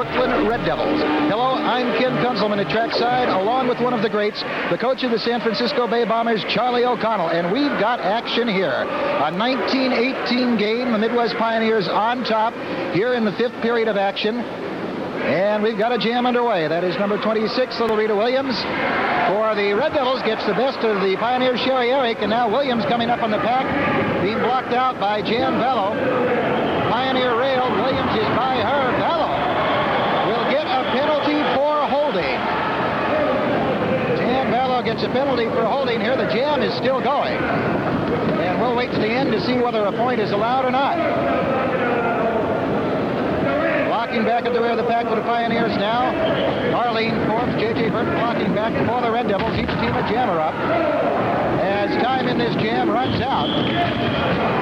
Brooklyn Red Devils. Hello, I'm Ken Kunzleman at trackside, along with one of the greats, the coach of the San Francisco Bay Bombers, Charlie O'Connell. And we've got action here. A 19-18 game, the Midwest Pioneers on top here in the 5th period of action. And we've got a jam underway. That is number 26, Little Rita Williams. For the Red Devils, gets the best of the Pioneers, Sherry Eric, and now Williams coming up on the pack, being blocked out by Jan Vallow. Pioneer railed, Williams is by her. Vallow will get a penalty for holding. Jan Vallow gets a penalty for holding here. The jam is still going. And we'll wait to the end to see whether a point is allowed or not. Blocking back at the rear of the pack for the Pioneers now. Darlene Forbes, J.J. Burton blocking back for the Red Devils. Each team a jammer up. As time in this jam runs out,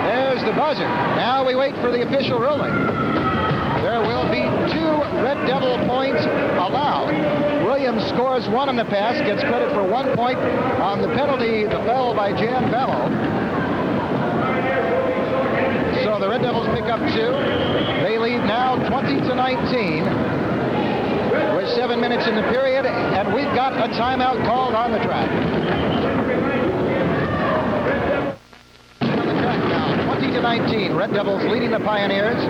there's the buzzer. Now we wait for the official ruling. There will be 2 Red Devil points allowed. Williams scores 1 on the pass, gets credit for 1 point on the penalty, the foul by Jan Vallow. So the Red Devils pick up 2. They lead now 20-19 with 7 minutes in the period, and we've got a timeout called on the track. On the track now, 20-19, Red Devils leading the Pioneers.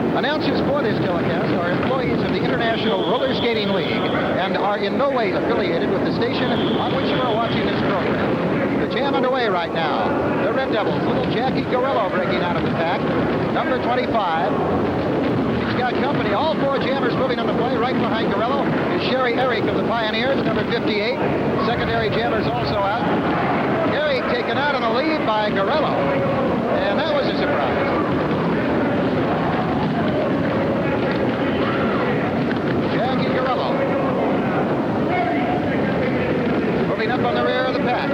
Announcers for this telecast are employees of the International Roller Skating League and are in no way affiliated with the station on which you are watching this program. The jam underway right now. The Red Devils, little Jackie Guerrero breaking out of the pack. Number 25. He's got company. All 4 jammers moving on the play. Right behind Guerrero is Sherry Eric of the Pioneers, number 58. Secondary jammers also out. Eric taken out on the lead by Guerrero. And that was a surprise. Jackie Guerrero moving up on the rear of the pack.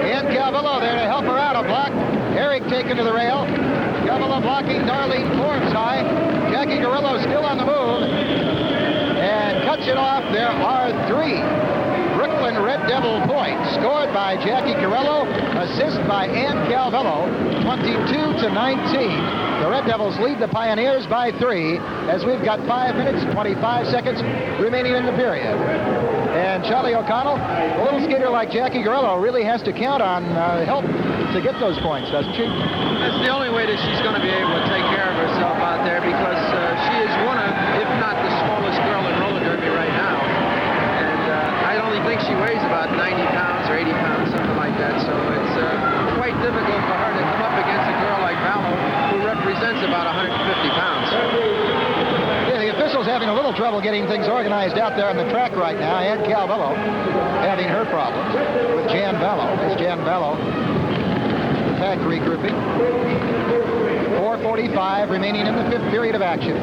And Calvillo there to help her out. A block. Eric taken to the rail. Calvillo blocking Darlene Forbes high. Jackie Guerrero still on the move. And cuts it off. There are 3 Brooklyn Red Devil points scored by Jackie Guerrero. Assist by Ann Calvillo. 22-19. The Red Devils lead the Pioneers by 3 as we've got 5 minutes, 25 seconds remaining in the period. And Charlie O'Connell, a little skater like Jackie Guerrero really has to count on help to get those points, doesn't she? That's the only way that she's going to be able to take care of herself out there, because she is one of, if not the smallest girl in roller derby right now. And I only think she weighs about 90 pounds or 80 pounds, something like that. So it's quite difficult for her to come up against a girl like Vallow, who represents about 150 pounds. Yeah, the officials having a little trouble getting things organized out there on the track right now. And Calvillo having her problems with Jan Vallow. It's Jan Vallow. Pack regrouping. 4:45 remaining in the 5th period of action.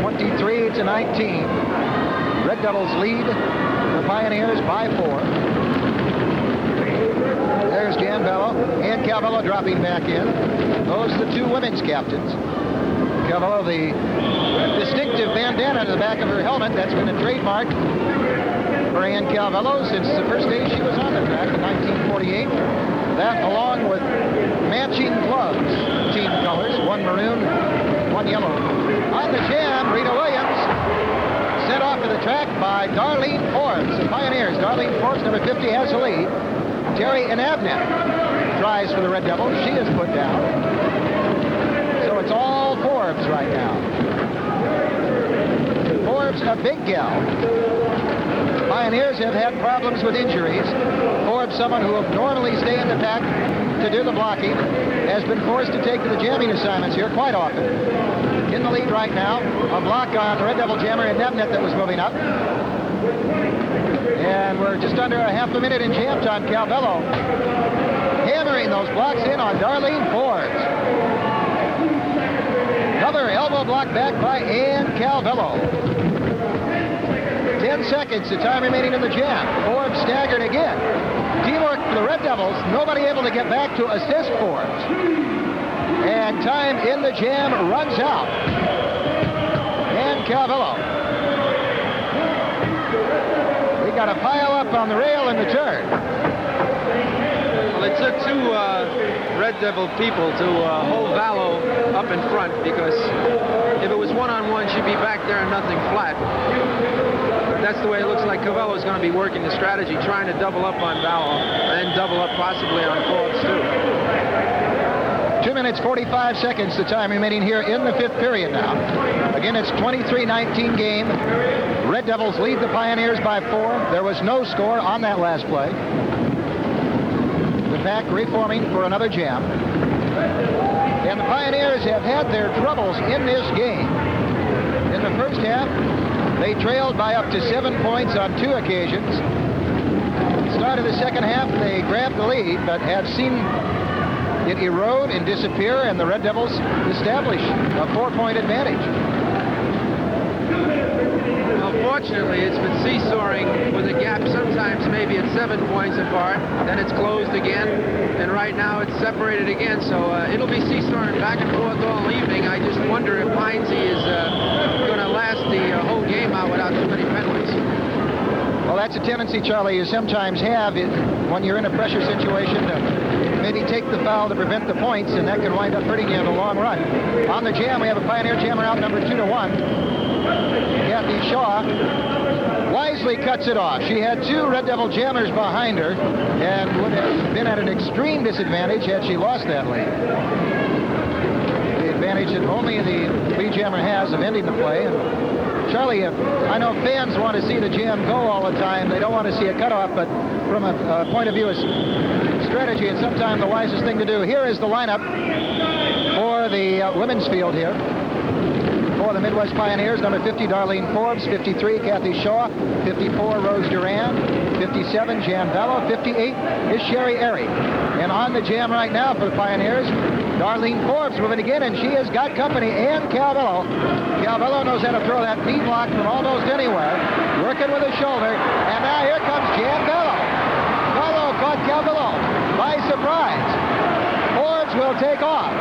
23-19. Red Devils lead the Pioneers by 4. There's Jan Vallow and Calvillo dropping back in. Those are the 2 women's captains. Calvillo, the distinctive bandana to the back of her helmet, that's been a trademark for Ann Calvillo since the first day she was on the track in 1948. That, along with matching gloves, team colors, 1 maroon, 1 yellow. On the jam, Rita Williams sent off to the track by Darlene Forbes. The Pioneers, Darlene Forbes, number 50, has the lead. Terry Inabnet tries for the Red Devils. She is put down. So it's all Forbes right now. Forbes, a big gal. Pioneers have had problems with injuries. Forbes, someone who would normally stay in the pack to do the blocking, has been forced to take to the jamming assignments here quite often. In the lead right now, a block on the Red Devil jammer and Nebnet that was moving up. And we're just under a half a minute in jam time. Calvillo hammering those blocks in on Darlene Forbes. Another elbow block back by Ann Calvillo. 10 seconds, the time remaining in the jam. Forbes staggered again. Teamwork for the Red Devils. Nobody able to get back to assist Forbes. And time in the jam runs out. Ann Calvillo. We got a pile up on the rail in the turn. Well, it took 2 Red Devil people to hold Vallow up in front, because if it was one-on-one, there and nothing flat. But that's the way it looks like Cavallo is going to be working the strategy, trying to double up on Vallow and double up possibly on Forbes too. 2 minutes 45 seconds the time remaining here in the fifth period now. Again, it's 23-19 game. Red Devils lead the Pioneers by 4. There was no score on that last play. The pack reforming for another jam. And the Pioneers have had their troubles in this game. In the first half, they trailed by up to 7 points on 2 occasions. Start of the second half, they grabbed the lead, but have seen it erode and disappear, and the Red Devils establish a 4-point advantage. Unfortunately, it's been seesawing with a gap sometimes maybe at 7 points apart, then it's closed again, and right now it's separated again, so it'll be seesawing back and forth all evening. I just wonder if Hine is going to last the whole game out without too many penalties. Well, that's a tendency, Charlie, you sometimes have when you're in a pressure situation to maybe take the foul to prevent the points, and that can wind up hurting you in the long run. On the jam, we have a Pioneer jammer out number 2-1. Kathy Shaw wisely cuts it off. She had 2 Red Devil jammers behind her and would have been at an extreme disadvantage had she lost that lead. The advantage that only the lead jammer has of ending the play. And Charlie, I know fans want to see the jam go all the time. They don't want to see a cutoff, but from a point of view of strategy, it's sometimes the wisest thing to do. Here is the lineup for the women's field here. For the Midwest Pioneers, number 50, Darlene Forbes, 53, Kathy Shaw, 54, Rose Duran, 57, Jan Vallow, 58 is Sherry Airy. And on the jam right now for the Pioneers, Darlene Forbes moving again, and she has got company, and Calvello. Calvello knows how to throw that knee block from almost anywhere, working with his shoulder, and now here comes Jan Vallow. Vallow caught Calvello by surprise. Forbes will take off.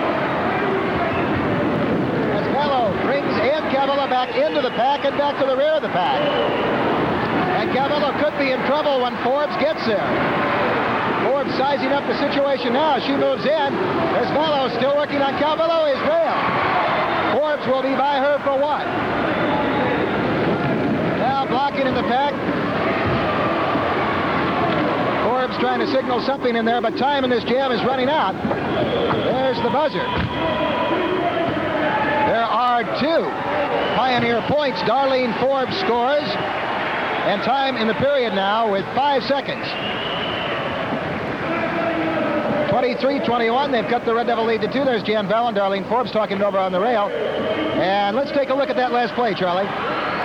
Vallow brings Ann Calvello back into the pack and back to the rear of the pack. And Calvello could be in trouble when Forbes gets there. Forbes sizing up the situation now. She moves in as Vallow still working on Calvello is railed. Forbes will be by her for what? Now blocking in the pack. Forbes trying to signal something in there, but time in this jam is running out. There's the buzzer. There are 2 Pioneer points. Darlene Forbes scores, and time in the period now with 5 seconds. 23-21. They've cut the Red Devil lead to 2. There's Jan Vallow and Darlene Forbes talking it over on the rail. And let's take a look at that last play, Charlie.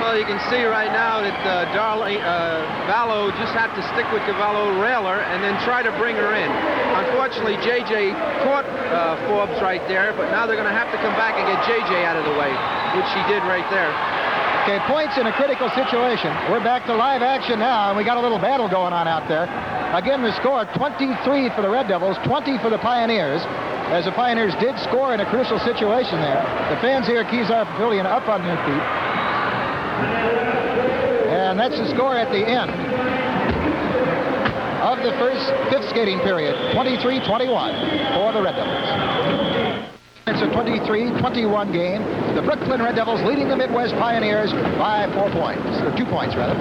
Well, you can see right now that Vallow just had to stick with Cavallo railer and then try to bring her in. Unfortunately, JJ caught Forbes right there, but now they're going to have to come back and get JJ out of the way, which she did right there. Okay, points in a critical situation. We're back to live action now, and we got a little battle going on out there. Again, the score, 23 for the Red Devils, 20 for the Pioneers, as the Pioneers did score in a crucial situation there. The fans here at Kezar Pavilion up on their feet. And that's the score at the end of the fifth skating period, 23-21 for the Red Devils. It's a 23-21 game. The Brooklyn Red Devils leading the Midwest Pioneers by 4 points, or 2 points rather.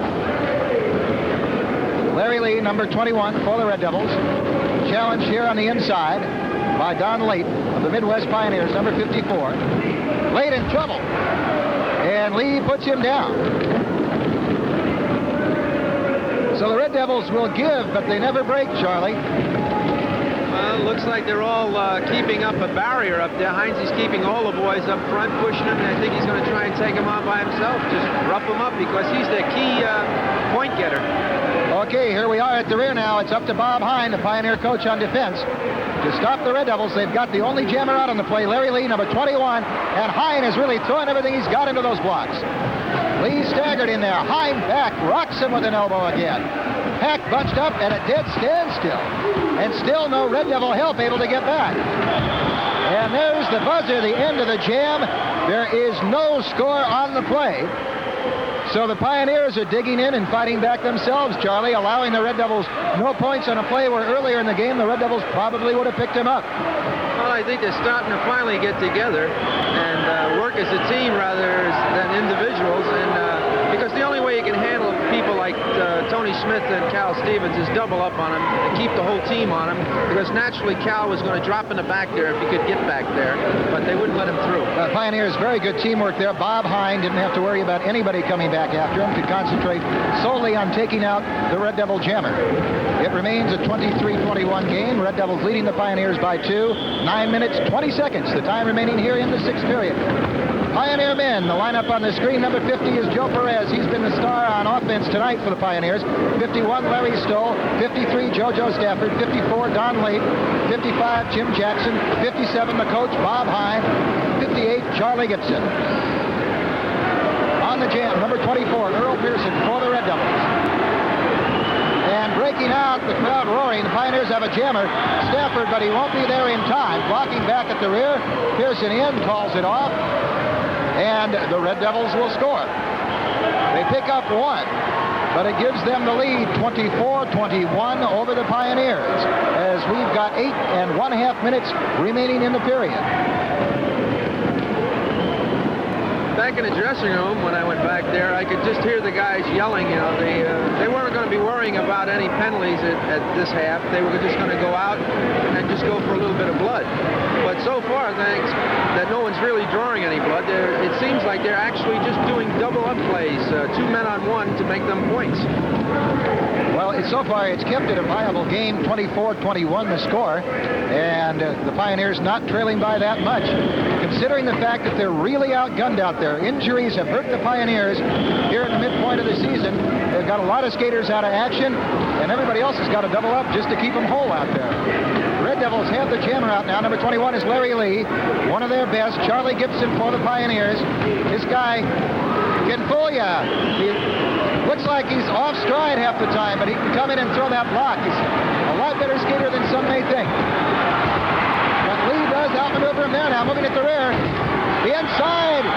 Larry Lee, number 21 for the Red Devils. Challenged here on the inside by Don Late of the Midwest Pioneers, number 54. Late in trouble. And Lee puts him down. So the Red Devils will give, but they never break, Charlie. Well, it looks like they're all keeping up a barrier up there. Hines is keeping all the boys up front, pushing them, and I think he's going to try and take them on by himself. Just rough them up because he's the key point getter. Okay, here we are at the rear now. It's up to Bob Hine, the Pioneer coach on defense, to stop the Red Devils. They've got the only jammer out on the play, Larry Lee, number 21, and Hine is really throwing everything he's got into those blocks. Lee staggered in there. Hine back, rocks him with an elbow again. Pack bunched up at a dead standstill, and still no Red Devil help able to get back. And there's the buzzer, the end of the jam. There is no score on the play. So the Pioneers are digging in and fighting back themselves, Charlie, allowing the Red Devils no points on a play where earlier in the game the Red Devils probably would have picked him up. Well, I think they're starting to finally get together and work as a team rather than individuals. Tony Smith and Cal Stevens is double up on him and keep the whole team on him, because naturally Cal was going to drop in the back there if he could get back there, but they wouldn't let him through. Pioneers, very good teamwork there. Bob Hine didn't have to worry about anybody coming back after him, could concentrate solely on taking out the Red Devil jammer. It remains a 23-21 game. Red Devils leading the Pioneers by 2. 9 minutes, 20 seconds, the time remaining here in the 6th period. Pioneer men, the lineup on the screen. Number 50 is Joe Perez. He's been the star on offense tonight for the Pioneers. 51, Larry Stoll. 53, JoJo Stafford. 54, Don Late. 55, Jim Jackson. 57, the coach, Bob Hine. 58, Charlie Gibson. On the jam, number 24, Earl Pearson for the Red Devils. And breaking out, the crowd roaring. The Pioneers have a jammer, Stafford, but he won't be there in time. Blocking back at the rear. Pearson in, calls it off. And the Red Devils will score. They pick up 1, but it gives them the lead 24-21 over the Pioneers, as we've got 8 1/2 minutes remaining in the period. Back in the dressing room, when I went back there, I could just hear the guys yelling. You know, they weren't going to be worrying about any penalties at this half. They were just going to go out and just go for a little bit of blood. But so far, thanks that no one's really drawing any blood. It seems like they're actually just doing double up plays, 2 men on 1 to make them points. Well, so far it's kept it a viable game, 24-21 the score, and the Pioneers not trailing by that much. Considering the fact that they're really outgunned out there, injuries have hurt the Pioneers here in the midpoint of the season. They've got a lot of skaters out of action, and everybody else has got to double up just to keep them whole out there. Red Devils have the jammer out now. Number 21 is Larry Lee, one of their best. Charlie Gibson for the Pioneers. This guy can fool you. He looks like he's off stride half the time, but he can come in and throw that block. He's a lot better skater than some may think. But Lee does outmaneuver him there now, moving at the rear. The inside.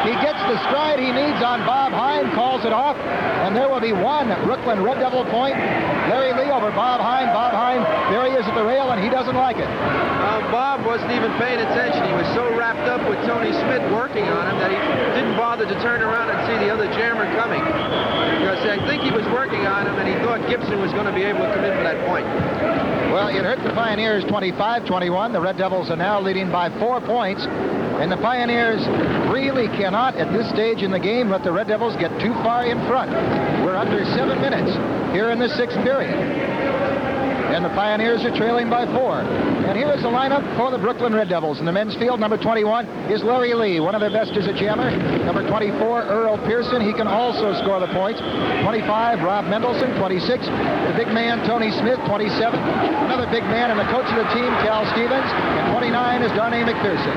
He gets the stride he needs on Bob Hine, calls it off, and there will be 1 Brooklyn Red Devil point. Larry Lee over Bob Hine. Bob Hine, there he is at the rail, and he doesn't like it. Bob wasn't even paying attention. He was so wrapped up with Tony Smith working on him that he didn't bother to turn around and see the other jammer coming. Because I think he was working on him, and he thought Gibson was going to be able to come in for that point. Well, it hurt the Pioneers 25-21. The Red Devils are now leading by 4 points. And the Pioneers really cannot, at this stage in the game, let the Red Devils get too far in front. We're under 7 minutes here in the 6th period. And the Pioneers are trailing by 4. And here is the lineup for the Brooklyn Red Devils. In the men's field, number 21 is Larry Lee, one of their best as a jammer. Number 24, Earl Pearson. He can also score the points. 25, Rob Mendelson. 26, the big man, Tony Smith. 27, another big man and the coach of the team, Cal Stevens. And 29 is Darnay McPherson.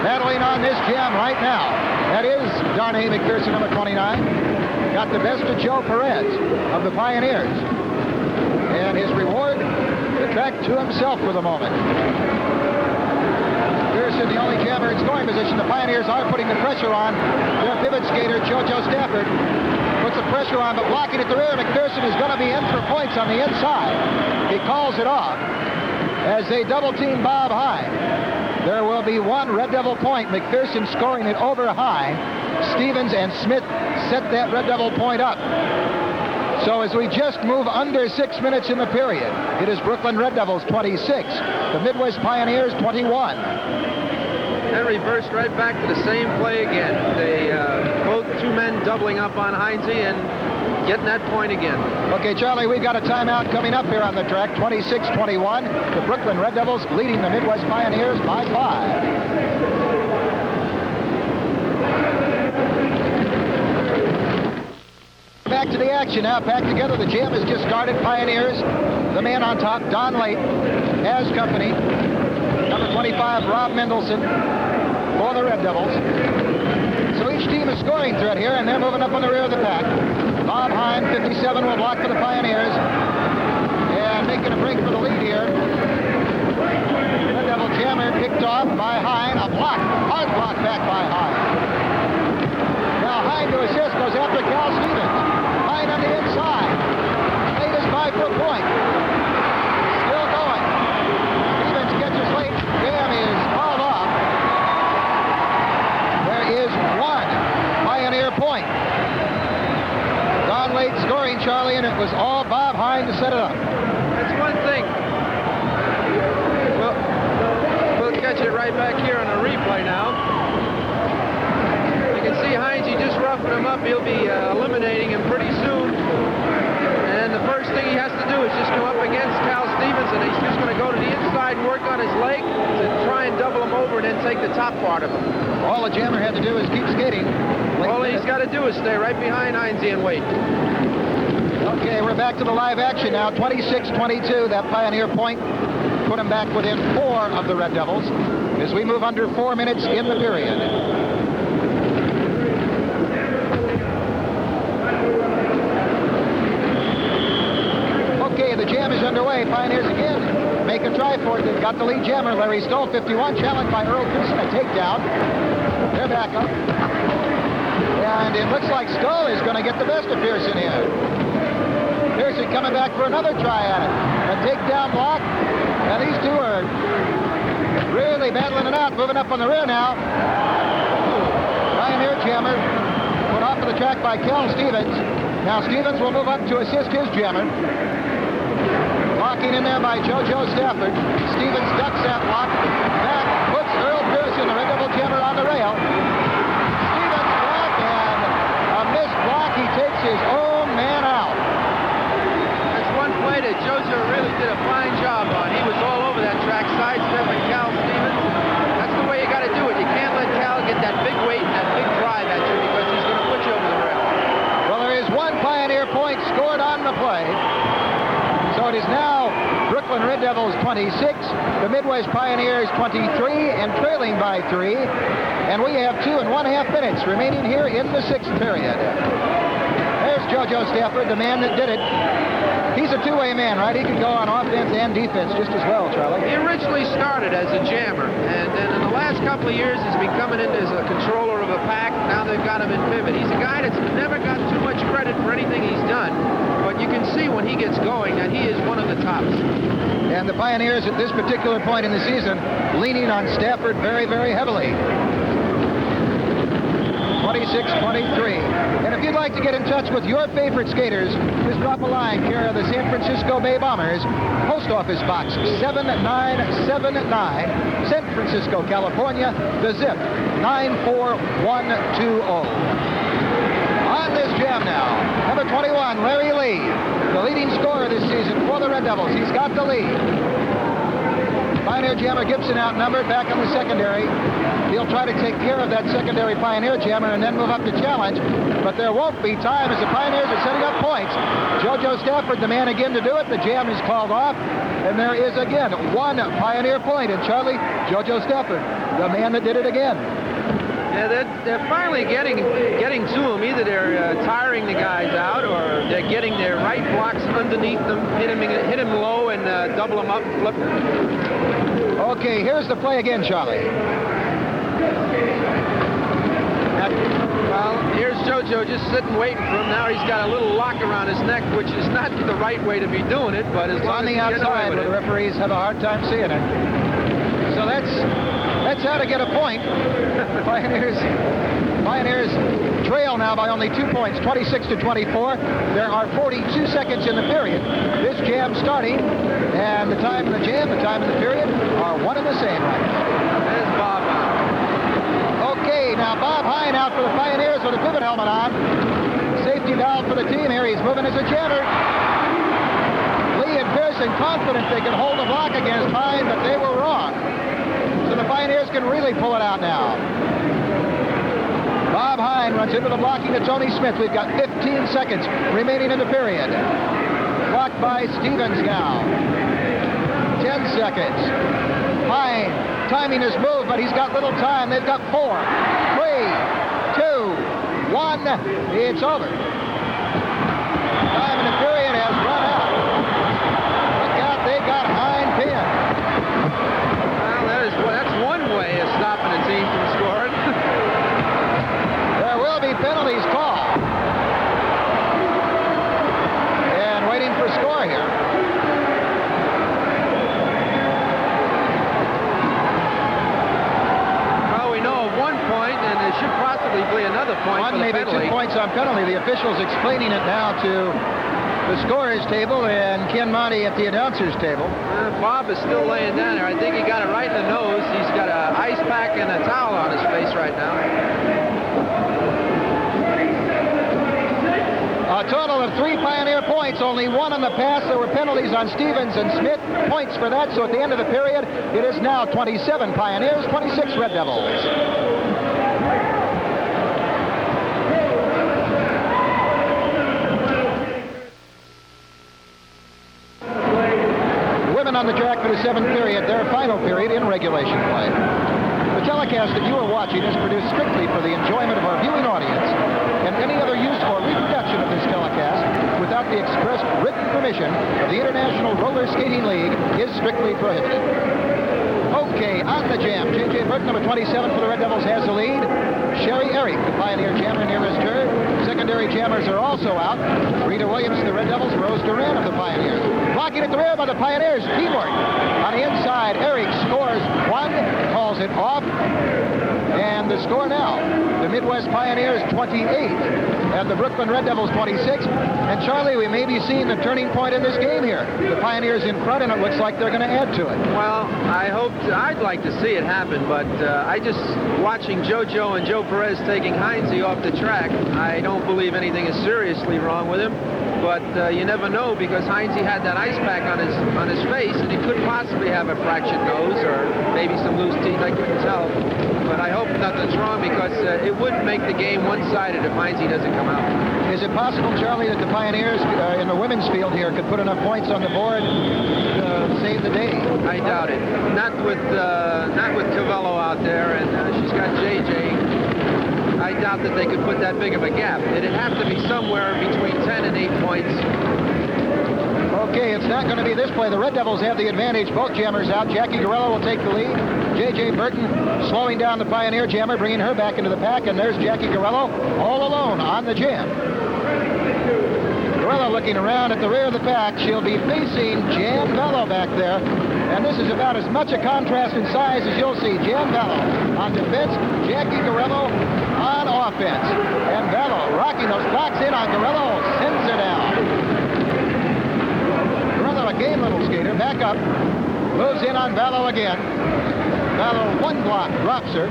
Battling on this jam right now. That is Darnay McPherson, number 29. Got the best of Joe Perez of the Pioneers. And his reward, the track to himself for the moment. Pearson, the only jammer in scoring position. The Pioneers are putting the pressure on. Their pivot skater, JoJo Stafford, puts the pressure on, but blocking at the rear. McPherson is going to be in for points on the inside. He calls it off as they double-team Bob Hine. There will be 1 Red Devil point. McPherson scoring it over Hine. Stevens and Smith set that Red Devil point up. So as we just move under 6 minutes in the period, it is Brooklyn Red Devils 26, the Midwest Pioneers 21. Then reversed right back to the same play again. They both 2 men doubling up on Heinze and getting that point again. Okay, Charlie, we've got a timeout coming up here on the track. 26-21. The Brooklyn Red Devils leading the Midwest Pioneers by 5. Back to the action now. Packed together. The jam has just started. Pioneers. The man on top, Don Late, has company. Number 25, Rob Mendelson for the Red Devils. So each team is scoring threat here, and they're moving up on the rear of the pack. Bob Hine, 57, will block for the Pioneers. And making a break for the lead here. Red Devil jammer picked off by Hine. A block. Hard block back by Hine. Now Hine to assist goes after Cal Stevens. Hine on the inside. Late is by for a point. Still going. Stevens catches late. Jam is hauled off. There is 1 Pioneer point. Don Late scoring, Charlie. it was all Bob Hine to set it up. That's one thing. We'll catch it right back here on a replay now. You can see Hines, he just roughing him up. He'll be eliminating him pretty soon. And the first thing he has to do is just come up against Cal Stevens, and he's just going to go to the inside and work on his leg to try and double him over and then take the top part of him. All the jammer had to do is keep skating. All he's got to do is stay right behind Hines and wait. Okay, we're back to the live action now. 26-22, that Pioneer point put him back within 4 of the Red Devils as we move under 4 minutes in the period. Okay, the jam is underway. Pioneers again make a try for it. They've got the lead jammer, Larry Stoll, 51, challenged by Earl Pearson, a takedown. They're back up. And it looks like Stoll is going to get the best of Pearson here. Pearson coming back for another try at it. A takedown block. And these two are really battling it out, moving up on the rear now. Pioneer jammer put off of the track by Cal Stevens. Now Stevens will move up to assist his jammer. Locking in there by JoJo Stafford. Stevens ducks that lock. Back puts Earl Pearson, the Red Devil jammer, on the rail. Stevens block and a missed block. He takes his own man out. That's one play that JoJo really did a fine job on. He was all over that track, sidestepping Cal Stevens. That's the way you got to do it. You can't let Cal get that big weight and that big drive at you because he's going to put you over the rail. Well, there is one Pioneer point scored on the play. So it is now Brooklyn Red Devils 26, the Midwest Pioneers 23, and trailing by 3. And we have 2 1/2 minutes remaining here in the 6th period. There's JoJo Stafford, the man that did it. He's a two-way man, right? He can go on offense and defense just as well, Charlie. He originally started as a jammer, and then in the last couple of years he's been coming in as a controller of a pack. Now they've got him in pivot. He's a guy that's never got too much credit for anything he's done, but you can see when he gets going that he is one of the tops. And the Pioneers at this particular point in the season leaning on Stafford very, very heavily. 26-23. And if you'd like to get in touch with your favorite skaters, just drop a line care of the San Francisco Bay Bombers, Post Office Box 7979, San Francisco, California, the zip 94120. On this jam now, number 21, Larry Lee, the leading scorer this season for the Red Devils. He's got the lead. Pioneer jammer Gibson outnumbered back on the secondary. He'll try to take care of that secondary Pioneer jammer and then move up to challenge, but there won't be time as the Pioneers are setting up points. JoJo Stafford, the man again to do it. The jam is called off, and there is again one Pioneer point, and Charlie, JoJo Stafford, the man that did it again. Yeah, they're finally getting to him. Either they're tiring the guys out, or they're getting their right blocks underneath them, hit him low, and double him up, flip. Okay, here's the play again, Charlie. Well, here's JoJo just sitting waiting for him. Now he's got a little lock around his neck, which is not the right way to be doing it, but as long on as the outside, where the referees have a hard time seeing it. So that's how to get a point. Pioneers trail now by only 2 points, 26-24. There are 42 seconds in the period. This jam starting, and the time in the jam, the time in the period are one and the same right now. There's Bob Hine. Okay, now Bob Hine out for the Pioneers with a pivot helmet on. Safety valve for the team here. He's moving as a jammer. Lee and Pearson confident they can hold the block against Hine, but they were wrong. So the Pioneers can really pull it out now. Bob Hine runs into the blocking of Tony Smith. We've got 15 seconds remaining in the period. Blocked by Stevens now. 10 seconds. Hine timing his move, but he's got little time. They've got 4, 3, 2, 1. It's over. Time in the period has run out. Look out, they got Hine pinned. Well, that's one way of stopping a team from scoring. There will be penalties called. And waiting for score here. Well, we know of 1 point, and there should possibly be another point One, for the maybe penalty. 2 points on penalty. The officials explaining it now to the scorer's table and Ken Monty at the announcer's table. Bob is still laying down there. I think he got it right in the nose. He's got an ice pack and a towel on his face right now. A total of 3 Pioneer points, only 1 on the pass. There were penalties on Stevens and Smith, points for that. So at the end of the period, it is now 27 Pioneers, 26 Red Devils. Women on the track for the 7th period, their final period in regulation play. The telecast that you are watching is produced strictly for the enjoyment of our viewing audience, and any other use or reproduction of this telecast without the express written permission of the International Roller Skating League is strictly prohibited. Okay, on the jam, J.J. Burton, number 27 for the Red Devils, has the lead. Sherry Eric, the Pioneer jammer, nearest her. Secondary jammers are also out. Rita Williams, the Red Devils. Rose Duran of the Pioneers. Blocking at the rear by the Pioneers. Teamwork. On the inside, Eric scores 1, calls it off. And the score now, the Midwest Pioneers 28 and the Brooklyn Red Devils 26. And Charlie, we may be seeing the turning point in this game here. The Pioneers in front, and it looks like they're going to add to it. Well, I'd like to see it happen, but I just, watching JoJo and Joe Perez taking Hine off the track, I don't believe anything is seriously wrong with him. But you never know, because Hine had that ice pack on his face, and he could possibly have a fractured nose or maybe some loose teeth. I couldn't tell. But I hope nothing's wrong, because it would make the game one-sided if Hine doesn't come out. Is it possible, Charlie, that the Pioneers in the women's field here could put enough points on the board to save the day? I doubt it. Not with Vallow out there, and she's got JJ. I doubt that they could put that big of a gap. It'd have to be somewhere between 10 and 8 points. Okay, it's not going to be this play. The Red Devils have the advantage. Both jammers out. Jackie Guerrero will take the lead. J.J. Burton slowing down the Pioneer jammer, bringing her back into the pack, and there's Jackie Guerrero all alone on the jam. Guerrero looking around at the rear of the pack. She'll be facing Jan Vallow back there. And this is about as much a contrast in size as you'll see. Jan Vallow on defense, Jackie Guerrero on offense. And Vallow rocking those blocks in on Guerrero, sends her down. Guerrero, a game little skater, back up, moves in on Vallow again. Vallow, 1 block, drops her.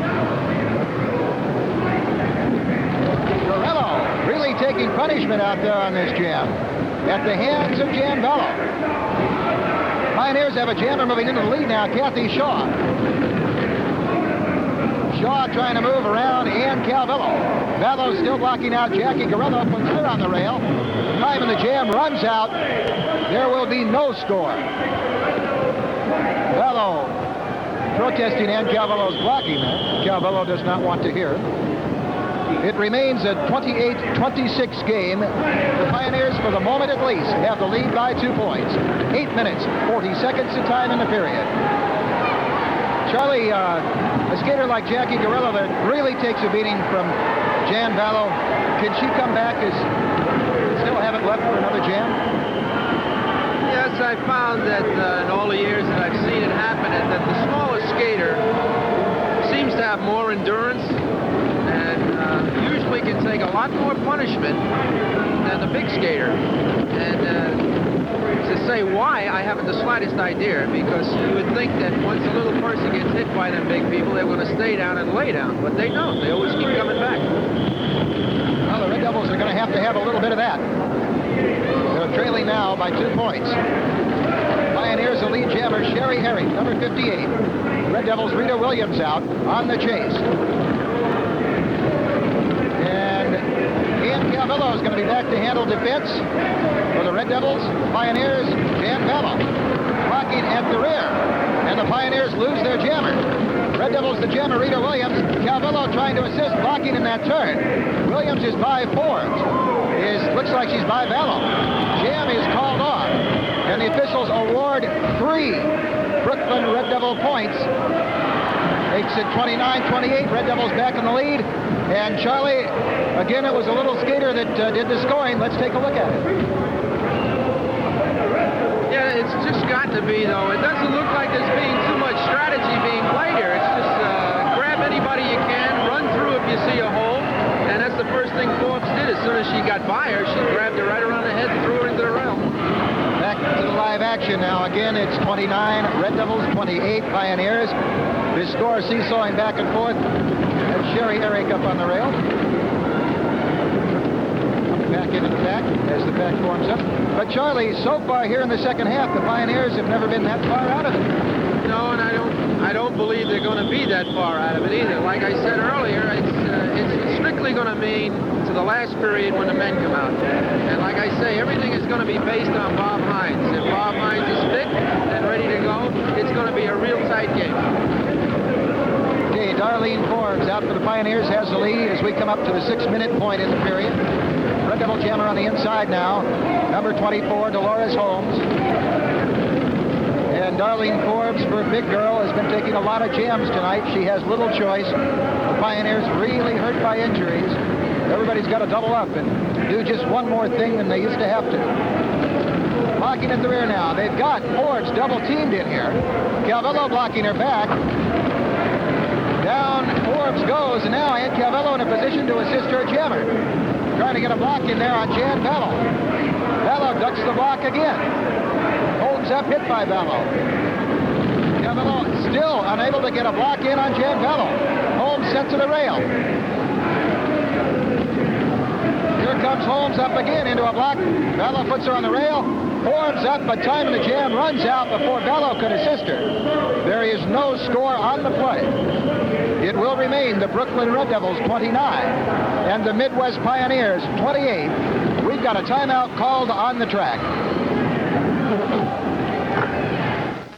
Guerrero really taking punishment out there on this jam at the hands of Jan Vallow. Pioneers have a jammer moving into the lead now, Kathy Shaw. Shaw trying to move around and Calvillo. Vallow still blocking out Jackie Guerrero, puts her on the rail. Time in the jam runs out. There will be no score. Vallow protesting and Calvillo's blocking that. Calvillo does not want to hear. It remains a 28-26 game. The Pioneers, for the moment at least, have the lead by 2 points. 8 minutes, 40 seconds of time in the period. Charlie, a skater like Jackie Guerrero that really takes a beating from Jan Vallow, can she come back? Still haven't left for another jam? Yes, I found that in all the years that I've seen it happen, that the smallest skater seems to have more endurance and usually can take a lot more punishment than the big skater. And to say why, I haven't the slightest idea, because you would think that once a little person gets hit by them big people, they're going to stay down and lay down, but they don't. They always keep coming back. Well, the Red Devils are going to have a little bit of that. They're trailing now by 2 points. Pioneers, the lead jammer, Sherry Herring, number 58. Red Devils, Rita Williams out on the chase. And Ian Calvillo is going to be back to handle defense for the Red Devils. Pioneers, Jan Vallow blocking at the rear. And the Pioneers lose their jammer. Red Devils, the jammer, Rita Williams. Calvillo trying to assist, blocking in that turn. Williams is by Forbes. Looks like she's by Vallow. Jam is called off. And the officials award 3 Brooklyn Red Devil points. Makes it 29-28. Red Devils back in the lead. And Charlie, again, it was a little skater that did the scoring. Let's take a look at it. Yeah, it's just got to be, though. It doesn't look like there's being too much strategy being played here. It's just grab anybody you can, run through if you see a hole. And that's the first thing Forbes did. As soon as she got by her, she grabbed her right around the head and threw her into the rail. action now. Again, it's 29 Red Devils, 28 Pioneers. This score seesawing back and forth. That's Sherry Eric up on the rail. Back into the pack as the pack forms up. But Charlie, so far here in the second half, the Pioneers have never been that far out of it. No, and I don't believe they're going to be that far out of it either. Like I said earlier, it's strictly going to mean to the last period when the men come out. And like I say, everything is going to be based on Bob Hines. If Bob Hines is fit and ready to go, it's going to be a real tight game. Okay, Darlene Forbes out for the Pioneers has the lead as we come up to the 6-minute point in the period. Red Devil jammer on the inside now. Number 24, Dolores Holmes. And Darlene Forbes, for a big girl, has been taking a lot of jams tonight. She has little choice. The Pioneers really hurt by injuries. Everybody's got to double up and do just one more thing than they used to have to. Blocking at the rear now. They've got Forbes double-teamed in here. Calvello blocking her back. Down Forbes goes, and now Aunt Calvello in a position to assist her jammer. Trying to get a block in there on Jan Vallow. Vallow ducks the block again. Holmes up, hit by Vallow. Calvello still unable to get a block in on Jan Vallow. Holmes sent to the rail. Here comes Holmes up again into a block. Vallow puts her on the rail. Forbes up, but time in the jam runs out before Vallow could assist her. There is no score on the play. It will remain the Brooklyn Red Devils 29 and the Midwest Pioneers 28. We've got a timeout called on the track.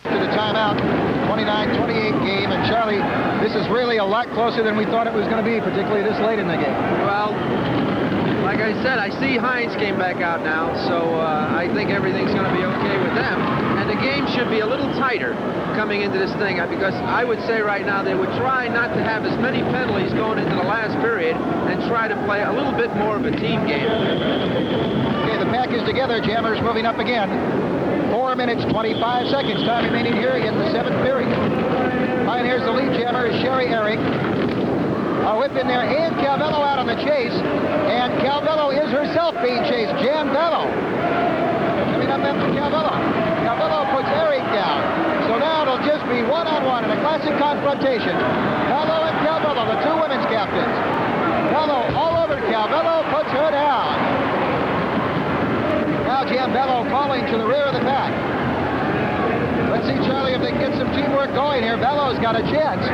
To the timeout, 29-28 game. And Charlie, this is really a lot closer than we thought it was going to be, particularly this late in the game. Well, like I said, I see Hines came back out now, so I think everything's going to be okay with them. And the game should be a little tighter coming into this thing, because I would say right now they would try not to have as many penalties going into the last period and try to play a little bit more of a team game. Okay, the pack is together. Jammers moving up again. 4 minutes, 25 seconds. Time remaining here in the 7th period. Pioneers, the lead jammer is Sherry Eric. A whip in there, and Calvello out on the chase. And Calvello is herself being chased. Jan Vallow coming up after Calvello. Calvello puts Eric down. So now it'll just be one-on-one in a classic confrontation. Vallow and Calvello, the two women's captains. Vallow all over Calvello, puts her down. Now Jan Vallow falling to the rear of the pack. Let's see, Charlie, if they can get some teamwork going here. Vallow's got a chance.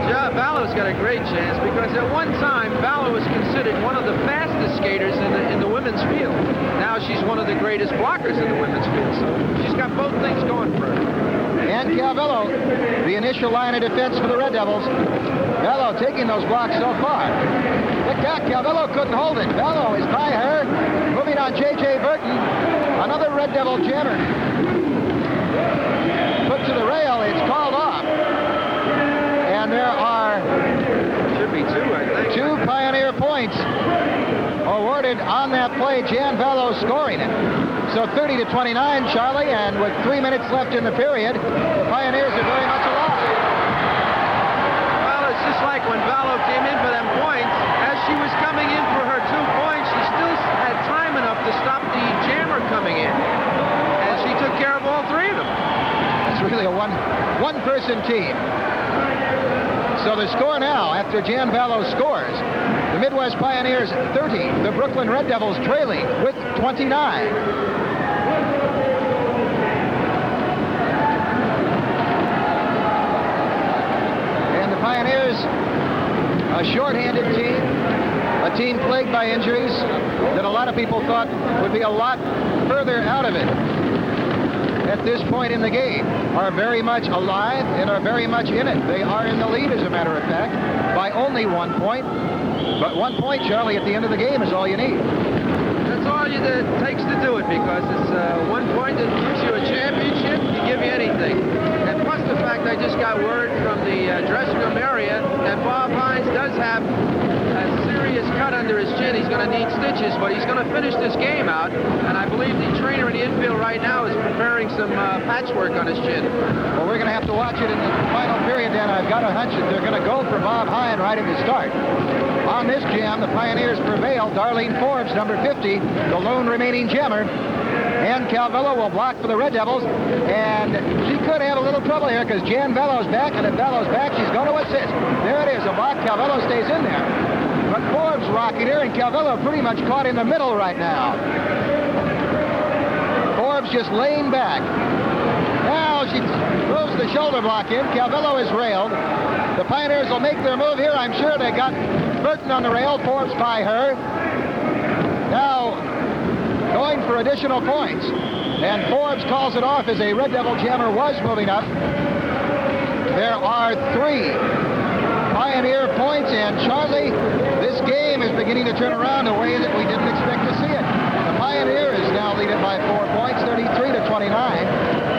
Yeah, Vallow's got a great chance, because at one time Vallow was considered one of the fastest skaters in the women's field. Now she's one of the greatest blockers in the women's field, so she's got both things going for her. And Calvello, the initial line of defense for the Red Devils. Vallow taking those blocks so far. Look back, Calvello couldn't hold it. Vallow is by her, moving on J.J. Burton. Another Red Devil jammer. Put to the rail, it's called off. And there are Should be two, I think. 2 Pioneer points awarded on that play. Jan Vallow scoring it. So 30-29, Charlie, and with 3 minutes left in the period, the Pioneers are very much alive. Well, it's just like when Vallow came in for them points. As she was coming in for her 2 points, she still had time enough to stop the jammer coming in. And she took care of all 3 of them. It's really a one-person team. So the score now, after Jan Vallow scores, the Midwest Pioneers 30, the Brooklyn Red Devils trailing with 29. And the Pioneers, a shorthanded team, a team plagued by injuries that a lot of people thought would be a lot further out of it at this point in the game, are very much alive and are very much in it. They are in the lead, as a matter of fact, by only 1 point. But 1 point, Charlie, at the end of the game is all you need. That's all it takes to do it, because it's 1 point that gives you a championship, can give you anything. And plus the fact I just got word from the dressing room area that Bob Hines does have a serious cut under his chin. He's going to need stitches, but he's going to finish this game out. And I believe the trainer in the infield right now is preparing some patchwork on his chin. Well, we're going to have to watch it in the final period, then. I've got a hunch that they're going to go for Bob Hine right at the start. On this jam, the Pioneers prevail. Darlene Forbes, number 50, the lone remaining jammer. Ann Calvillo will block for the Red Devils, and she could have a little trouble here because Jan Vallow's back, and if Vallow's back, she's going to assist. There it is, a block. Calvillo stays in there. But Forbes rocking her, and Calvillo pretty much caught in the middle right now. Forbes just laying back. Now she throws the shoulder block in. Calvillo is railed. The Pioneers will make their move here. I'm sure they got Burton on the rail. Forbes by her. Now going for additional points. And Forbes calls it off as a Red Devil jammer was moving up. There are 3 Pioneer points, and Charlie, this game is beginning to turn around the way that we didn't expect to see it. The Pioneer is now leading by 4 points, 33-29.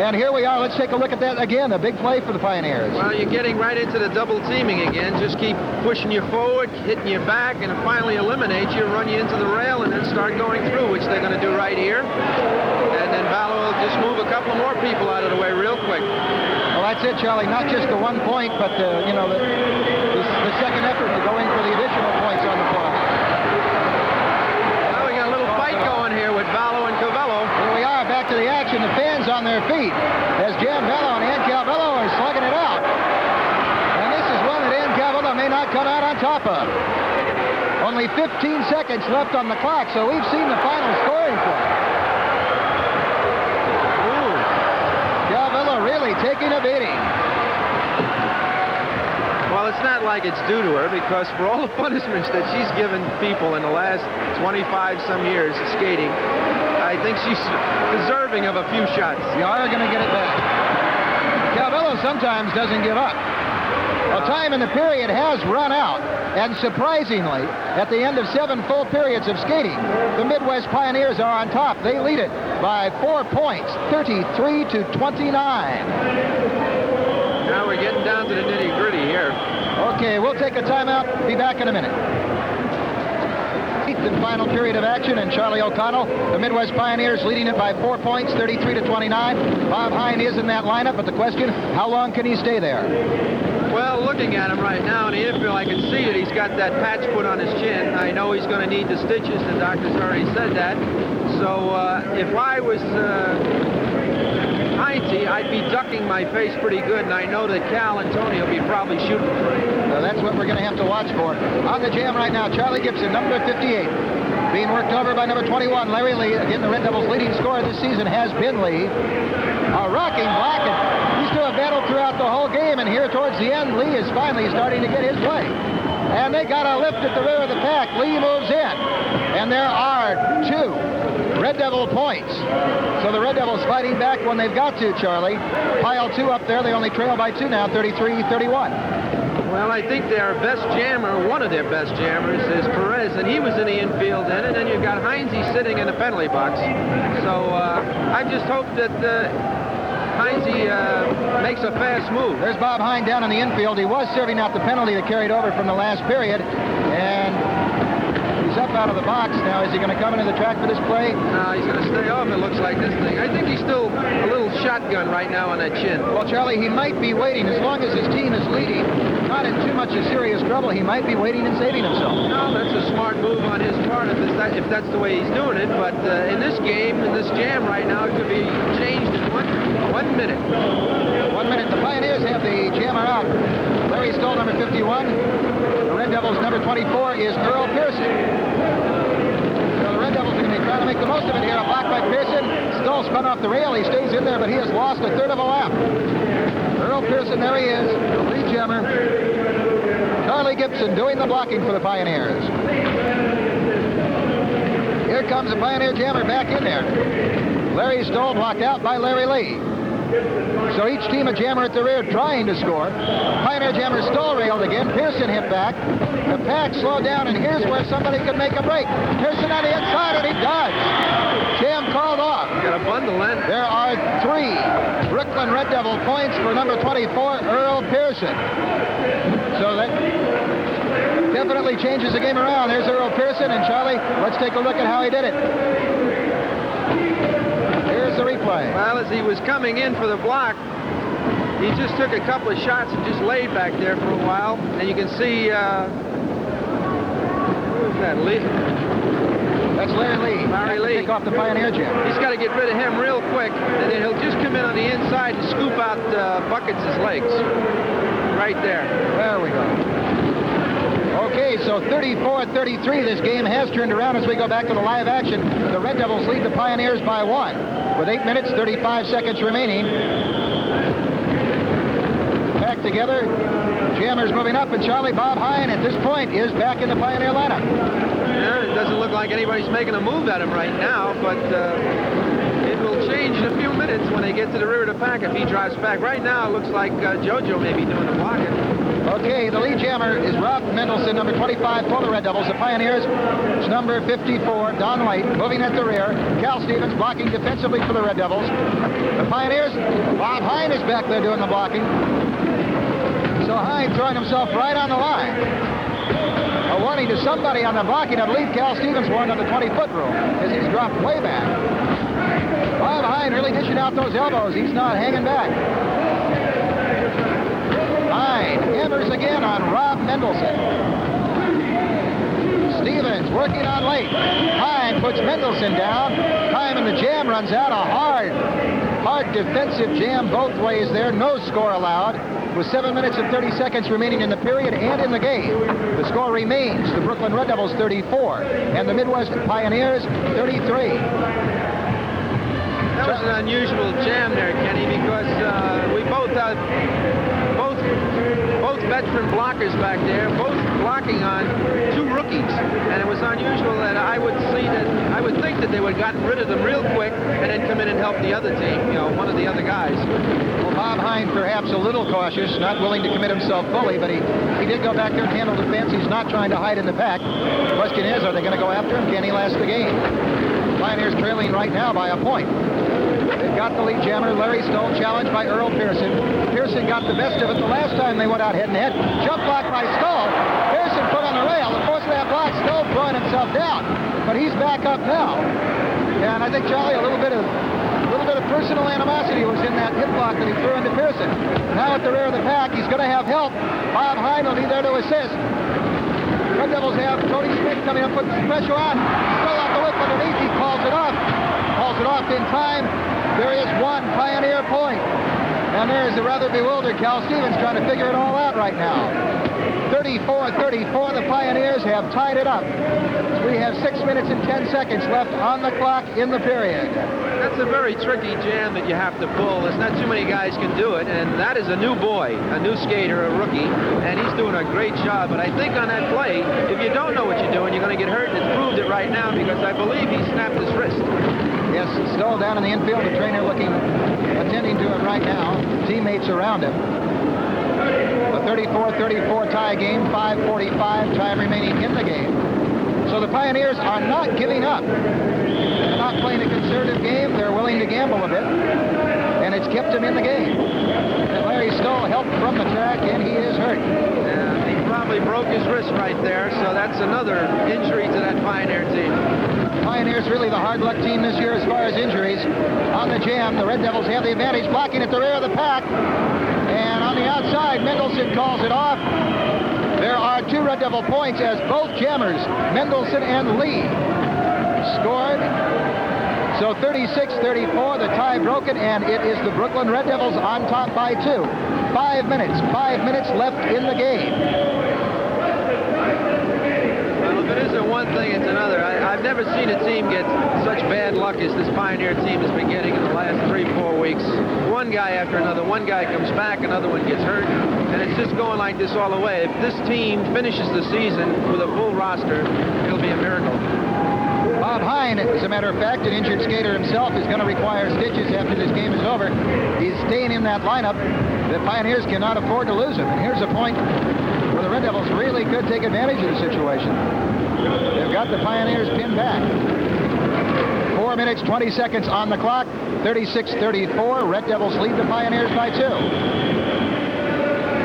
And here we are. Let's take a look at that again. A big play for the Pioneers. Well, you're getting right into the double teaming again. Just keep pushing you forward, hitting you back, and it finally eliminates you, run you into the rail, and then start going through, which they're going to do right here. And then Vallow will just move a couple more people out of the way real quick. Well, that's it, Charlie. Not just the 1 point, but the second effort to go in for the additional points on the floor. Well, we got a little fight going here with Vallow and Calvillo. Here we are, back to the action. The fans on their feet as Jan Vallow and Ann Calvillo are slugging it out. And this is one that Ann Calvillo may not come out on top of. Only 15 seconds left on the clock, so we've seen the final scoring point. Calvillo really taking a beating. Well, it's not like it's due to her, because for all the punishments that she's given people in the last 25-some years of skating, I think she's deserving of a few shots. You are going to get it back. Calvillo sometimes doesn't give up. Well, time in the period has run out, and surprisingly, at the end of 7 full periods of skating, the Midwest Pioneers are on top. They lead it by 4 points, 33-29. Now we're getting down to the nitty-gritty here. Okay, we'll take a timeout. Be back in a minute. 8th and final period of action, and Charlie O'Connell, the Midwest Pioneers, leading it by 4 points, 33-29. Bob Hine is in that lineup, but the question, how long can he stay there? Well, looking at him right now in the infield, I can see it. He's got that patch put on his chin. I know he's going to need the stitches. The doctor's already said that. So if I was Hine, I'd be ducking my face pretty good, and I know that Cal and Tony will be probably shooting for it. Well, that's what we're going to have to watch for. On the jam right now, Charlie Gibson, number 58. Being worked over by number 21, Larry Lee. Again, the Red Devils' leading scorer this season has been Lee. A rocking block, and these two have battled throughout the whole game, and here towards the end, Lee is finally starting to get his way. And they got a lift at the rear of the pack. Lee moves in, and there are 2 Red Devil points. So the Red Devils fighting back when they've got to, Charlie. Pile 2 up there. They only trail by 2 now, 33-31. Well, I think their best jammer, one of their best jammers, is Perez, and he was in the infield then, and then you've got Hine sitting in the penalty box. So I just hope that Hine makes a fast move. There's Bob Hine down in the infield. He was serving out the penalty that carried over from the last period, and he's up out of the box now. Is he going to come into the track for this play? No, he's going to stay off, it looks like, this thing. I think he's still a little shotgun right now on that chin. Well, Charlie, he might be waiting. As long as his team is leading, not in too much of serious trouble, he might be waiting and saving himself. No, that's a smart move on his part if that's the way he's doing it. But in this game, in this jam right now, it could be changed in one minute. 1 minute. The Pioneers have the jammer out. Larry Stoll, number 51. The Red Devils, number 24, is Earl Pearson. So the Red Devils are going to be trying to make the most of it here. A block by Pearson. Stoll spun off the rail. He stays in there, but he has lost a third of a lap. Earl Pearson, there he is, the lead jammer. Charlie Gibson doing the blocking for the Pioneers. Here comes the Pioneer jammer back in there. Larry Stoll blocked out by Larry Lee. So each team a jammer at the rear trying to score. Pioneer jammer Stoll railed again. Pearson hit back. The pack slowed down, and here's where somebody could make a break. Pearson on the inside, and he does. Jam called off. Got a bundle in. There are 3 Brooklyn Red Devil points for number 24, Earl Pearson. So that definitely changes the game around. There's Earl Pearson, and Charlie, let's take a look at how he did it. Here's the replay. Well, as he was coming in for the block, he just took a couple of shots and just laid back there for a while. And you can see, who is that, Lee? That's Larry Lee. Larry Lee. Take off the Pioneer Jam. He's got to get rid of him real quick, and then he'll just come in on the inside and scoop out Buckets' legs. Right there. There we go. Okay, so 34-33. This game has turned around as we go back to the live action. The Red Devils lead the Pioneers by 1 with 8 minutes, 35 seconds remaining. Back together. Jammers moving up, and Charlie Bob Hine at this point is back in the Pioneer lineup. Yeah, it doesn't look like anybody's making a move at him right now, but it will change in a few minutes when they get to the rear of the pack if he drives back. Right now, it looks like JoJo may be doing the blocking. Okay, the lead jammer is Rob Mendelson, number 25 for the Red Devils. The Pioneers, it's number 54, Don White, moving at the rear. Cal Stevens blocking defensively for the Red Devils. The Pioneers, Bob Hine is back there doing the blocking. So Hine throwing himself right on the line. A warning to somebody on the blocking. I believe Cal Stevens warned on the 20-foot rule as he's dropped way back. Bob Hine really dishing out those elbows. He's not hanging back. Hine hammers again on Rob Mendelson. Stevens working on late. Hine puts Mendelson down. Time in the jam runs out. A hard defensive jam both ways there. No score allowed. With 7 minutes and 30 seconds remaining in the period and in the game. The score remains the Brooklyn Red Devils 34 and the Midwest Pioneers 33. That was an unusual jam there, Kenny, because we both veteran blockers back there, both blocking on 2 rookies, and it was unusual that I would think that they would have gotten rid of them real quick and then come in and help the other team, one of the other guys. Well, Bob Hine perhaps a little cautious, not willing to commit himself fully, but he did go back there and handle defense. He's not trying to hide in the pack. The question is, are they going to go after him? Can he last the game? Pioneers trailing right now by a point. They've got the lead jammer, Larry Stone, challenged by Earl Pearson. Pearson got the best of it the last time they went out head-to-head. Jump block by Stoll. Pearson put on the rail. The force of that block, Stoll throwing himself down. But he's back up now. And I think, Charlie, a little bit of personal animosity was in that hip block that he threw into Pearson. Now at the rear of the pack, he's going to have help. Bob Hine will be there to assist. Red Devils have Tony Smith coming up, putting some pressure on. Still off the whip underneath. He calls it off. Calls it off in time. There is 1 Pioneer point. And there's the rather bewildered Cal Stevens trying to figure it all out right now. 34-34, the Pioneers have tied it up. We have 6 minutes and 10 seconds left on the clock in the period. That's a very tricky jam that you have to pull. There's not too many guys can do it, and that is a new boy, a new skater, a rookie, and he's doing a great job. But I think on that play, if you don't know what you're doing, you're going to get hurt, and it's proved it right now because I believe he snapped his wrist. Yes, Stoll down in the infield, the trainer attending to him right now. Teammates around him. The 34-34 tie game, 5:45 time remaining in the game. So the Pioneers are not giving up. They're not playing a conservative game. They're willing to gamble a bit. And it's kept them in the game. And Larry Stoll helped from the track, and he is hurt. Yeah, he probably broke his wrist right there, so that's another injury to that Pioneer team. Pioneers really the hard luck team this year as far as injuries. On the jam, the Red Devils have the advantage, blocking at the rear of the pack. And on the outside, Mendelson calls it off. There are 2 Red Devil points as both jammers, Mendelson and Lee, scored. So 36-34, the tie broken, and it is the Brooklyn Red Devils on top by 2. 5 minutes left in the game. Well, if it isn't one thing, it's another. I've never seen a team get such bad luck as this Pioneer team has been getting in the last 3-4 weeks. One guy after another. One guy comes back, another one gets hurt, and it's just going like this all the way. If this team finishes the season with a full roster, it'll be a miracle. Bob Hine, as a matter of fact, an injured skater himself, is going to require stitches after this game is over. He's staying in that lineup. The Pioneers cannot afford to lose him. And here's a point where the Red Devils really could take advantage of the situation. They've got the Pioneers pinned back. 4 minutes, 20 seconds on the clock. 36-34. Red Devils lead the Pioneers by 2.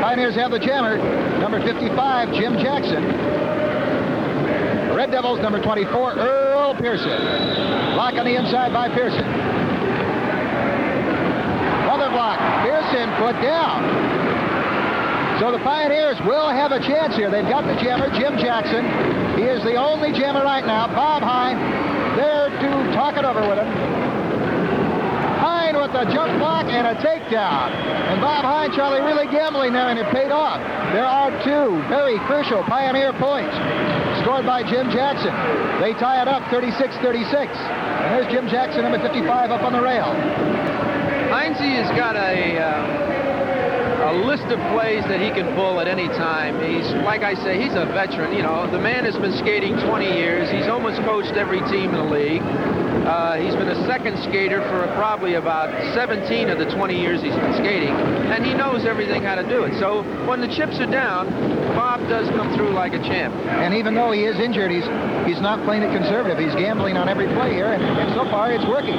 Pioneers have the jammer, number 55, Jim Jackson. Red Devils, number 24, Earl Pearson. Block on the inside by Pearson. Another block. Pearson put down. So the Pioneers will have a chance here. They've got the jammer, Jim Jackson. He is the only jammer right now. Bob Hine there to talk it over with him. Hine with a jump block and a takedown. And Bob Hine, Charlie, really gambling there, and it paid off. There are two very crucial Pioneer points scored by Jim Jackson. They tie it up 36-36. And there's Jim Jackson, number 55, up on the rail. Heinze has got a list of plays that he can pull at any time. He's, like I say, he's a veteran. You know, the man has been skating 20 years. He's almost coached every team in the league. He's been a second skater for probably about 17 of the 20 years he's been skating, and he knows everything how to do it. So when the chips are down, Bob does come through like a champ. And even though he is injured, he's not playing it conservative. He's gambling on every play here, and so far it's working.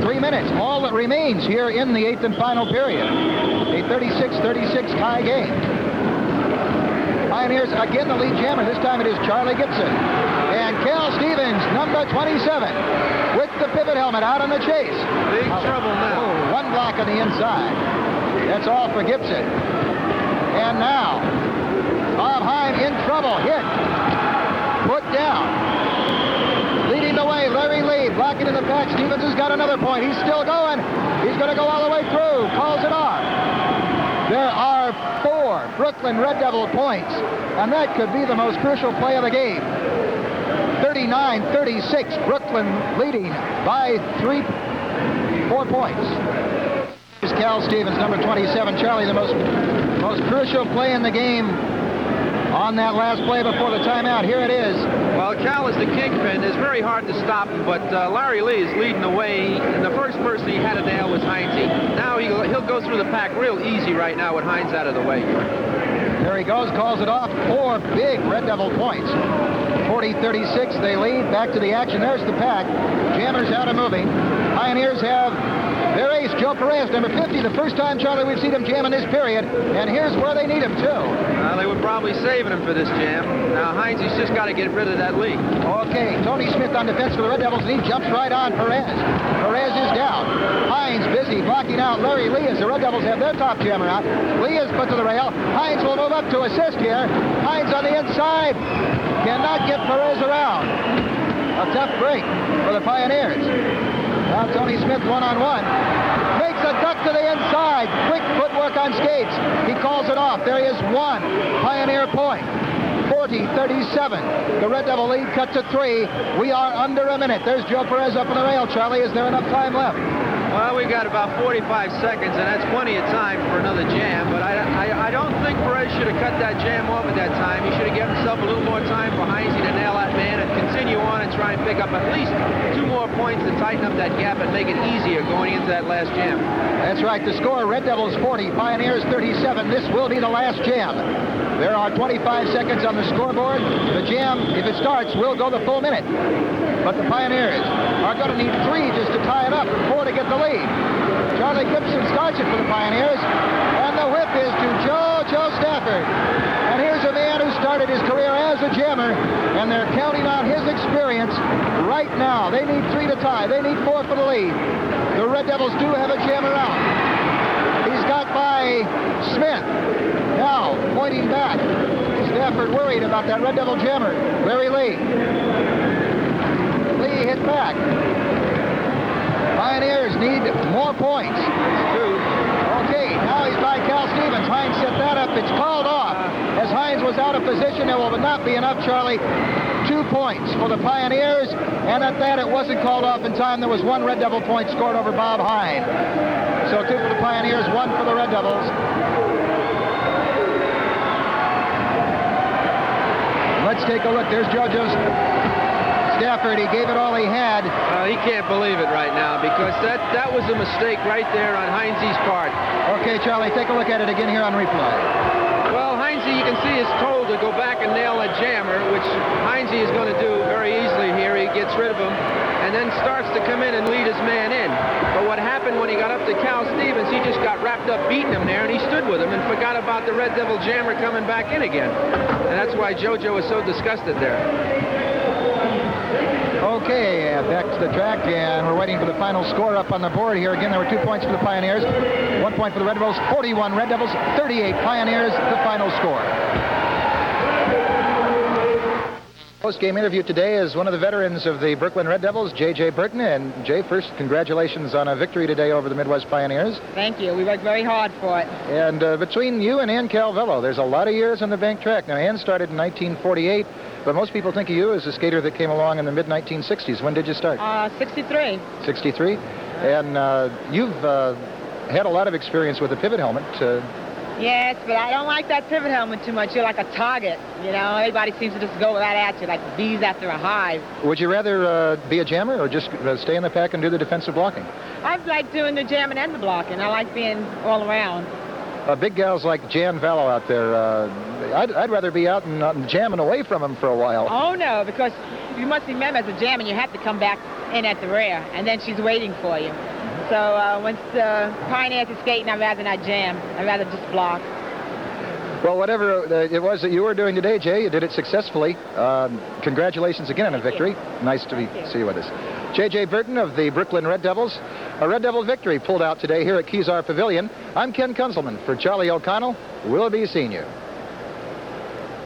3 minutes, all that remains here in the 8th and final period. A 36-36 tie game. Pioneers again the lead jammer. This time it is Charlie Gibson. And Cal Stevens, number 27, with the pivot helmet out on the chase. Big trouble now. Oh, one block on the inside. That's all for Gibson. And now, Bob Hine in trouble. Hit. Put down. Leading the way, Larry Lee blocking in the back. Stevens has got another point. He's still going. He's going to go all the way through. Calls it off. There are 4 Brooklyn Red Devil points, and that could be the most crucial play of the game. 39-36, Brooklyn leading by 4 points. Here's Cal Stevens, number 27. Charlie, the most crucial play in the game on that last play before the timeout. Here it is. Well, Cal is the kingpin. It's very hard to stop him, but Larry Lee is leading the way. And the first person he had to nail was Heinze. Now he'll go through the pack real easy right now with Heinze out of the way. There he goes, calls it off. 4 big Red Devil points. 40-36, they lead. Back to the action. There's the pack. Jammers out and moving. Pioneers have their ace, Joe Perez, number 50. The first time, Charlie, we've seen him jam in this period. And here's where they need him, too. Well, they were probably saving him for this jam. Now, Heinze's just got to get rid of that lead. Okay, Tony Smith on defense for the Red Devils, and he jumps right on Perez. Perez is down. Heinze busy blocking out Larry Lee as the Red Devils have their top jammer out. Lee is put to the rail. Heinze will move up to assist here. Heinze on the inside. Cannot get Perez around. A tough break for the Pioneers. Now Tony Smith one-on-one. Makes a duck to the inside. Quick footwork on skates. He calls it off. There is 1 Pioneer point. 40-37. The Red Devil lead cut to 3. We are under a minute. There's Joe Perez up on the rail. Charlie, is there enough time left? Well, we've got about 45 seconds, and that's plenty of time for another jam. But I don't think Perez should have cut that jam off at that time. He should have given himself a little more time for Heinze to nail that man and continue on and try and pick up at least 2 more points to tighten up that gap and make it easier going into that last jam. That's right. The score, Red Devils 40, Pioneers 37. This will be the last jam. There are 25 seconds on the scoreboard. The jam, if it starts, will go the full minute. But the Pioneers are going to need 3 just to tie it up and 4 to get the lead. Charlie Gibson starts it for the Pioneers, and the whip is to Joe Stafford. And here's a man who started his career as a jammer, and they're counting on his experience right now. They need 3 to tie. They need 4 for the lead. The Red Devils do have a jammer out. He's got by Smith. Now, pointing back. Stafford worried about that Red Devil jammer. Larry Lee. Lee hit back. Pioneers need more points. Okay, now he's by Cal Stevens. Heinze set that up. It's called off. As Heinze was out of position, there will not be enough, Charlie. 2 points for the Pioneers, and at that, it wasn't called off in time. There was 1 Red Devil point scored over Bob Hine. So 2 for the Pioneers, 1 for the Red Devils. Let's take a look. There's JoJo's Stafford. He gave it all he had. He can't believe it right now because that was a mistake right there on Heinze's part. Okay, Charlie, take a look at it again here on replay. Well, Heinze, you can see, is told to go back and nail that jammer, which Heinze is going to do very easily here. He gets rid of him and then starts to come in and lead his man in. But what happened when he got up to Cal Stevens, he just got wrapped up beating him there, and he stood with him and forgot about the Red Devil jammer coming back in again. And that's why JoJo was so disgusted there. Okay, back to the track, and we're waiting for the final score up on the board here. Again, there were 2 points for the Pioneers, 1 point for the Red Devils, 41 Red Devils, 38 Pioneers, the final score. Post-game interview today is one of the veterans of the Brooklyn Red Devils, J.J. Burton. And Jay, first, congratulations on a victory today over the Midwest Pioneers. Thank you. We worked very hard for it. And between you and Ann Calvello, there's a lot of years on the bank track. Now, Ann started in 1948, but most people think of you as a skater that came along in the mid-1960s. When did you start? 63. 63. And you've had a lot of experience with the pivot helmet. Yes, but I don't like that pivot helmet too much. You're like a target, you know. Everybody seems to just go right at you like bees after a hive. Would you rather be a jammer or just stay in the pack and do the defensive blocking? I like doing the jamming and the blocking. I like being all around. Big gals like Jan Vallow out there, I'd rather be out and jamming away from them for a while. Oh, no, because you must remember as a jammer, you have to come back in at the rear, and then she's waiting for you. So once the Pioneers are skating, I'd rather not jam. I'd rather just block. Well, whatever it was that you were doing today, Jay, you did it successfully. Congratulations again on a victory. Nice to see you with us. J.J. Burton of the Brooklyn Red Devils. A Red Devil victory pulled out today here at Kezar Pavilion. I'm Ken Kunzleman for Charlie O'Connell. We'll be seeing you.